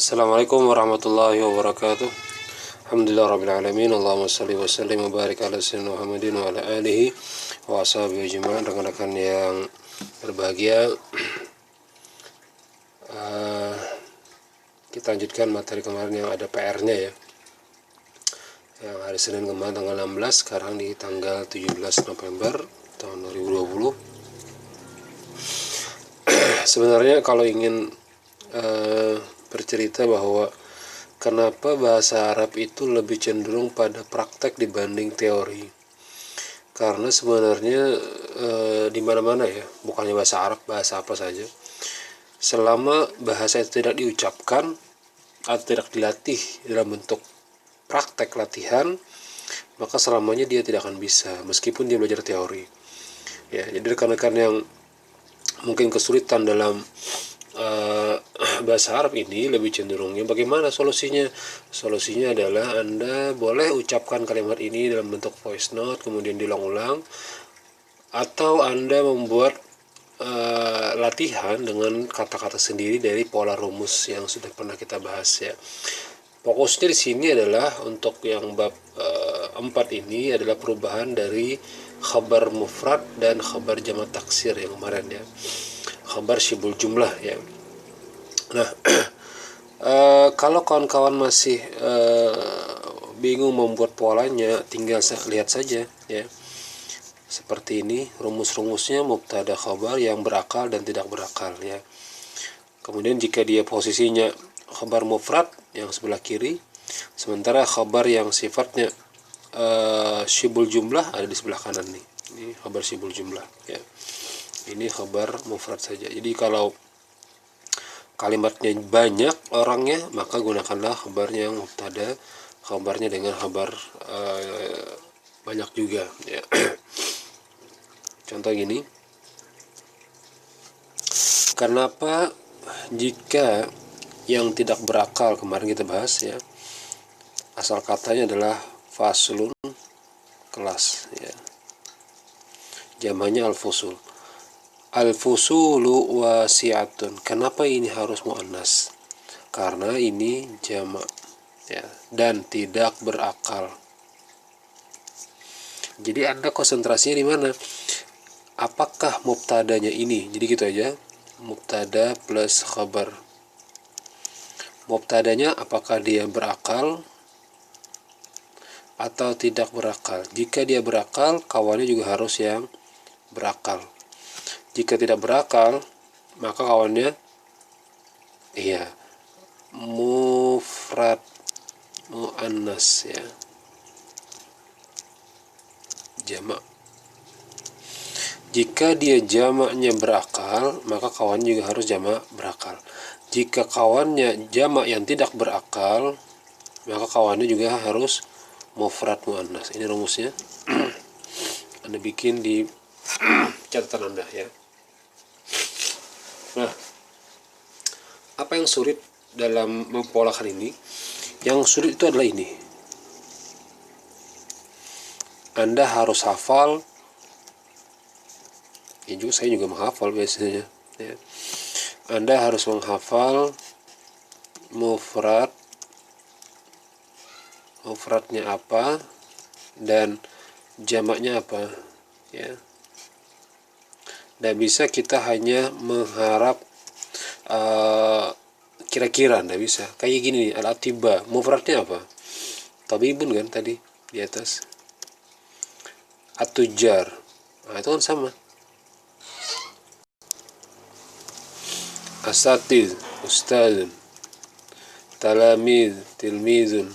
Assalamualaikum warahmatullahi wabarakatuh. Alhamdulillah rabbil alamin. Allahumma shalli wa sallim wa barik ala sayyidina Muhammadin wa ala alihi wa ashabihi ajma'in. Rekan-rekan yang berbahagia, kita lanjutkan materi kemarin yang ada PR-nya ya. Yang hari Senin kemarin tanggal 16, sekarang di tanggal 17 November tahun 2020. Sebenarnya kalau ingin bercerita bahwa kenapa bahasa Arab itu lebih cenderung pada praktek dibanding teori, karena sebenarnya di mana-mana ya, bukannya bahasa Arab, bahasa apa saja, selama bahasa itu tidak diucapkan atau tidak dilatih dalam bentuk praktek latihan, maka selamanya dia tidak akan bisa, meskipun dia belajar teori ya. Jadi rekan-rekan yang mungkin kesulitan dalam bahasa Arab ini lebih cenderungnya bagaimana solusinya? Solusinya adalah Anda boleh ucapkan kalimat ini dalam bentuk voice note, kemudian diulang-ulang, atau Anda membuat latihan dengan kata-kata sendiri dari pola rumus yang sudah pernah kita bahas ya. Fokusnya di sini adalah untuk yang bab 4 ini adalah perubahan dari khabar mufrad dan khabar jamak taksir yang kemarin ya. Khabar syibul jumlah ya. Nah, kalau kawan-kawan masih bingung membuat polanya, tinggal lihat saja ya. Seperti ini rumus-rumusnya: mubtada khabar yang berakal dan tidak berakal ya. Kemudian jika dia posisinya khabar mufrad yang sebelah kiri, sementara khabar yang sifatnya syibul jumlah ada di sebelah kanan nih. Ini khabar syibul jumlah ya. Ini khabar mufrad saja. Jadi kalau kalimatnya banyak orangnya, maka gunakanlah khabarnya yang mubtada, khabarnya dengan khabar banyak juga ya. Contoh gini, kenapa jika yang tidak berakal kemarin kita bahas ya, asal katanya adalah faslun, kelas ya, jamaknya al-fusul. Al-fusulu wasi'atun. Kenapa ini harus muannas? Karena ini jamak ya, dan tidak berakal. Jadi Anda konsentrasinya di mana? Apakah mubtadanya ini? Jadi gitu aja. Mubtada plus khabar. Mubtadanya apakah dia berakal atau tidak berakal? Jika dia berakal, kawannya juga harus yang berakal. Jika tidak berakal, maka kawannya iya mufrad muannas ya, jamak. Jika dia jamaknya berakal, maka kawannya juga harus jamak berakal. Jika kawannya jamak yang tidak berakal, maka kawannya juga harus mufrad muannas. Ini rumusnya. Anda bikin di catatan Anda ya. Nah, apa yang sulit dalam mempolakan ini? Yang sulit itu adalah ini. Anda harus hafal. Ya juga, saya juga menghafal biasanya. Ya. Anda harus menghafal mufrad, mufradnya apa, dan jamaknya apa. Ya. Tidak bisa kita hanya mengharap kira-kira, tidak bisa. Kayak gini nih, al-atiba, mufradnya apa? Tabibun kan tadi di atas. At-tujar, nah itu kan sama. Asatid, ustadun, talamid, tilmizun.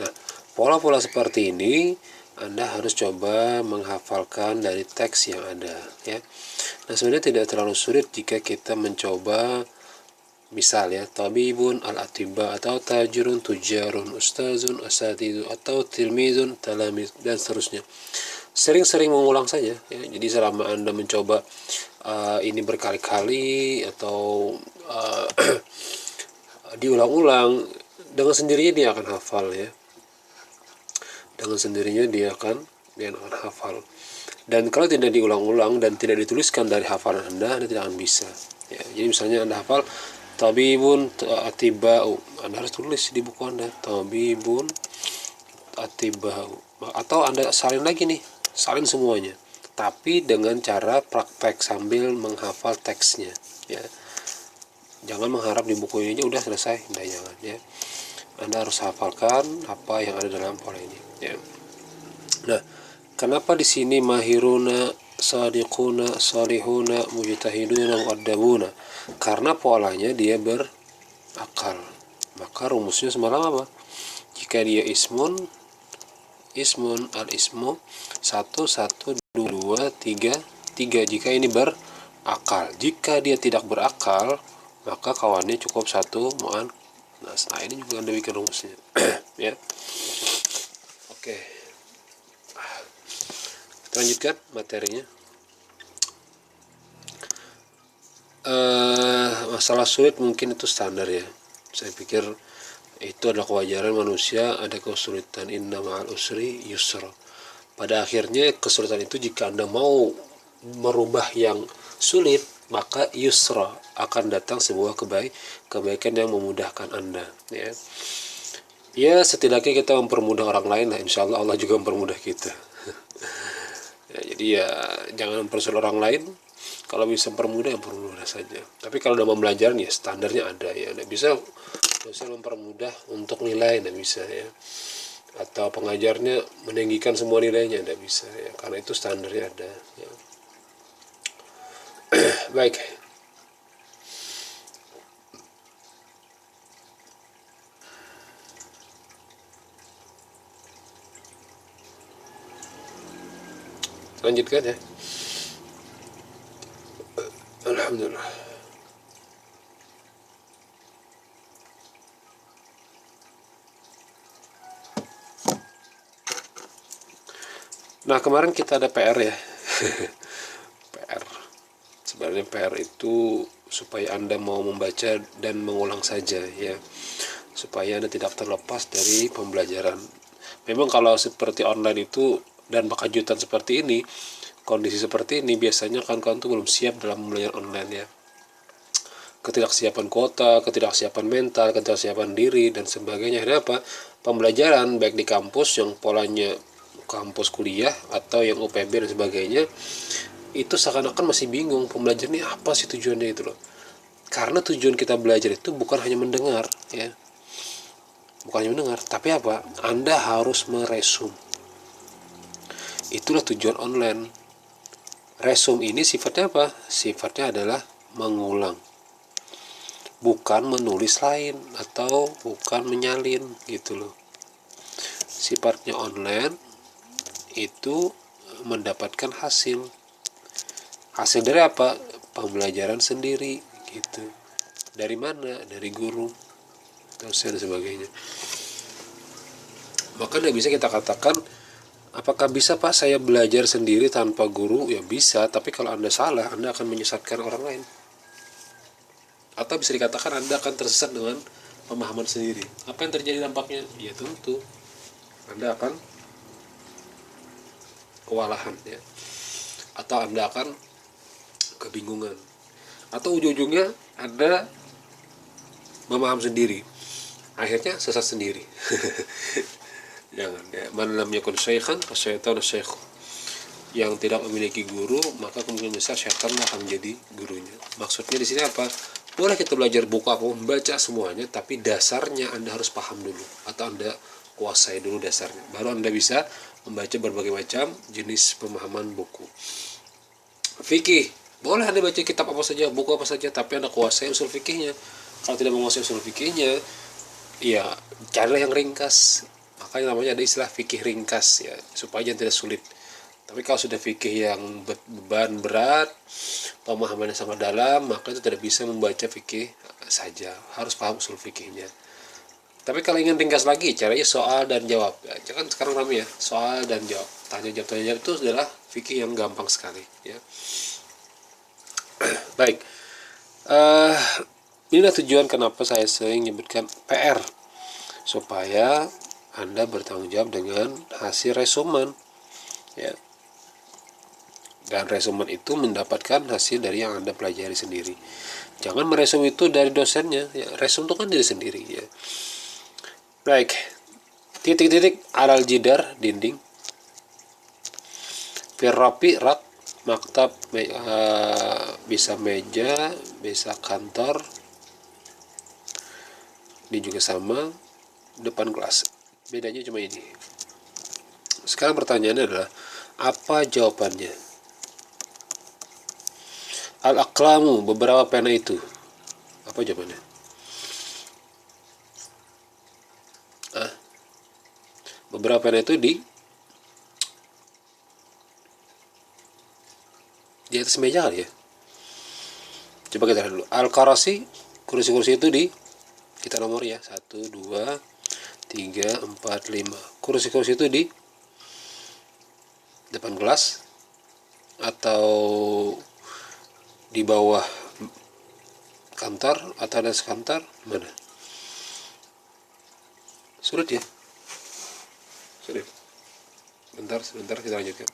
Nah, pola-pola seperti ini Anda harus coba menghafalkan dari teks yang ada ya. Nah, sebenarnya tidak terlalu sulit jika kita mencoba, misal ya, tabibun al-atiba, atau tajirun tujarun, ustazun asatidu, atau tilmizun talamiz, dan seterusnya. Sering-sering mengulang saja ya. Jadi selama Anda mencoba ini berkali-kali atau diulang-ulang, dengan sendirinya dia akan hafal ya. Dengan sendirinya dia akan hafal. Dan kalau tidak diulang-ulang dan tidak dituliskan dari hafalan Anda tidak akan bisa ya. Jadi misalnya Anda hafal tabibun atibau, Anda harus tulis di buku Anda, tabibun atibau. Atau Anda salin lagi nih, salin semuanya, tapi dengan cara praktek sambil menghafal teksnya ya. Jangan mengharap di buku ini aja udah selesai, udah, jangan ya. Anda harus hafalkan apa yang ada dalam pola ini ya. Nah, kenapa di sini mahiruna, sadiquna, salihuna, mujtahiduna, muaddabuna? Karena polanya dia berakal. Maka rumusnya semalam apa? Jika dia ismun al ismu 1 1 2 3 3, jika ini berakal. Jika dia tidak berakal, maka kawannya cukup satu muannas. Nah, ini juga Anda bikin rumusnya ya. Oke, kita lanjutkan materinya. Masalah sulit mungkin itu standar ya. Saya pikir itu adalah kewajaran manusia, ada kesulitan. Inna ma'al usri yusra. Pada akhirnya kesulitan itu jika Anda mau merubah yang sulit, maka yusra, akan datang sebuah kebaikan yang memudahkan Anda ya. Ya, setidaknya kita mempermudah orang lain, nah insya Allah Allah juga mempermudah kita ya, jadi ya jangan mempersulit orang lain. Kalau bisa mempermudah, ya permudah saja. Tapi kalau dalam pembelajaran ya standarnya ada ya. Nggak bisa dosen mempermudah untuk nilai, nggak bisa ya. Atau pengajarnya meninggikan semua nilainya, nggak bisa ya. Karena itu standarnya ada ya. Baik. Lanjutkan ya. Alhamdulillah. Nah, kemarin kita ada PR ya. PR. Sebenarnya PR itu supaya Anda mau membaca dan mengulang saja ya. Supaya Anda tidak terlepas dari pembelajaran. Memang kalau seperti online itu dan kejutan seperti ini, kondisi seperti ini, biasanya kawan-kawan tuh belum siap dalam pembelajaran online ya. Ketidaksiapan kuota, ketidaksiapan mental, ketidaksiapan diri dan sebagainya. Kenapa? Pembelajaran baik di kampus yang polanya kampus kuliah atau yang UPB dan sebagainya, itu seakan-akan masih bingung pembelajaran ini apa sih tujuannya itu loh. Karena tujuan kita belajar itu bukan hanya mendengar ya. Bukan hanya mendengar, tapi apa? Anda harus meresum. Itulah tujuan online. Resum ini sifatnya apa? Sifatnya adalah mengulang. Bukan menulis lain atau bukan menyalin gitu loh. Sifatnya online itu mendapatkan hasil dari apa? Pembelajaran sendiri gitu. Dari mana? Dari guru, dosen dan sebagainya. Maka tidak bisa kita katakan apakah bisa Pak saya belajar sendiri tanpa guru? Ya bisa, tapi kalau Anda salah, Anda akan menyesatkan orang lain. Atau bisa dikatakan Anda akan tersesat dengan pemahaman sendiri. Apa yang terjadi dampaknya? Ya tentu Anda akan kewalahan ya. Atau Anda akan kebingungan. Atau ujung-ujungnya Anda memaham sendiri. Akhirnya sesat sendiri. Jangan ya. Man lam yakun syaikhan fasyaitan syaikh. Yang tidak memiliki guru, maka kemungkinan besar syaitan akan menjadi gurunya. Maksudnya di sini apa? Boleh kita belajar buku apa, membaca semuanya, tapi dasarnya Anda harus paham dulu atau Anda kuasai dulu dasarnya. Baru Anda bisa membaca berbagai macam jenis pemahaman buku. Fikih, boleh Anda baca kitab apa saja, buku apa saja, tapi Anda kuasai usul fikihnya. Kalau tidak menguasai usul fikihnya, ya carilah yang ringkas. Makanya namanya ada istilah fikih ringkas ya, supaya tidak sulit. Tapi kalau sudah fikih yang beban berat, pemahamannya sangat dalam, maka itu tidak bisa membaca fikih saja, harus paham usul fikihnya. Tapi kalau ingin ringkas lagi, caranya soal dan jawab. Ya, jangan sekarang ramai ya, soal dan jawab. Tanya jawab itu adalah fikih yang gampang sekali. Ya. Baik, inilah tujuan kenapa saya sering menyebutkan PR, supaya Anda bertanggung jawab dengan hasil resumen. Ya. Dan resumen itu mendapatkan hasil dari yang Anda pelajari sendiri. Jangan meresum itu dari dosennya, ya, resum itu kan diri sendiri ya. Baik, titik-titik alal jidar, dinding. Firapi, rak, maktab, bisa meja, bisa kantor. Ini juga sama, depan kelas. Bedanya cuma ini. Sekarang pertanyaannya adalah, apa jawabannya? Al-aqlamu, beberapa pena itu. Apa jawabannya? Beberapa pena itu di atas meja kali ya. Coba kita lihat dulu. Al-karasi, kursi-kursi itu di kita nomor ya. 1, 2, 3, 4, 5. Kursi-kursi itu di depan kelas atau di bawah kantor atau atas kantor, mana? Sulit ya. Sulit. Sebentar kita lanjutkan.